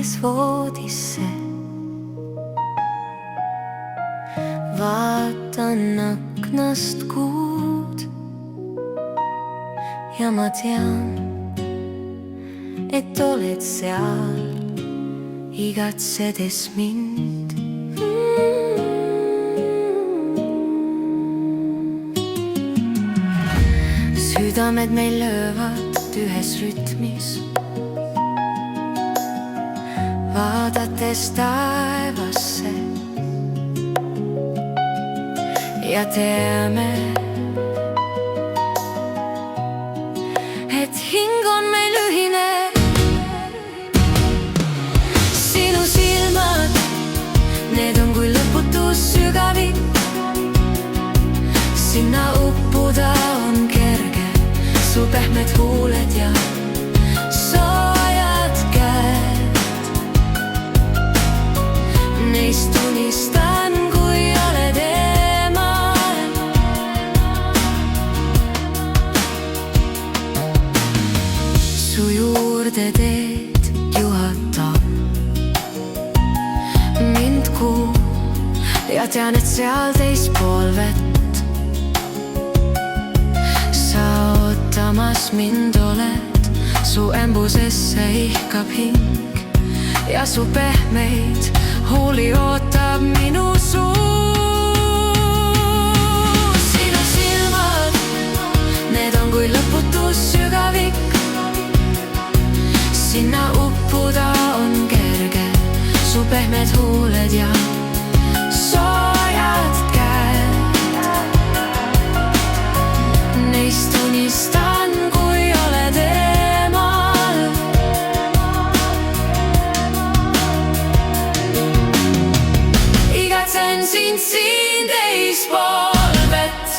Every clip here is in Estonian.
vaadates voodisse. Vaatan aknast kuud ja ma tean, et oled seal, igatsedes mind. Südamed meil löövad ühes rütmis, vaadates taevasse ja teame, et hing on meil ühine. Sinu silmad, need on kui lõputus sügavik. Sinna uppuda on kerge, su pehmed huuled ja soojad käed. Neist unistan, kui oled eemal. Su juurde teed juhatab mind kuu ja tean, et seal teispool vett sa ootamas mind oled. Su embusesse ihkab hing ja su pehmeid huuli ootab minu suu. Sinu silmad, need on kui lõputus sügavik. Sinna uppuda on kerge, su pehmed huuled ja soojad käed. Neist unistan, kui oled eemal. Igatsen sind siin teispool vett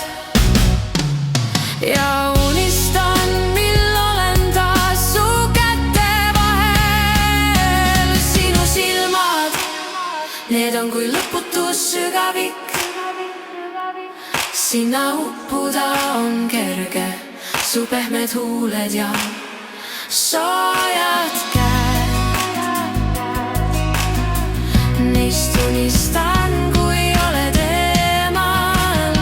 ja unistan, mil olen taas su käte vahel. Sinu silmad, need on kui lõputus sügavik. Sinna uppuda on kerge, su pehmed huuled ja soojad käed. Neist unistan, kui oled eemal.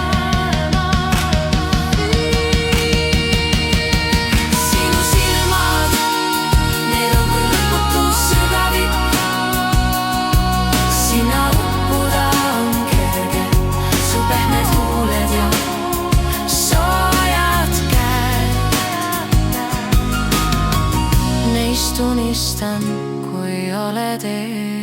Sinu silmad, need on kui lõputus sügavik. Sinna uppuda on kerge, su pehmed huuled ja soojad käed. Neist unistan, kui oled eemal.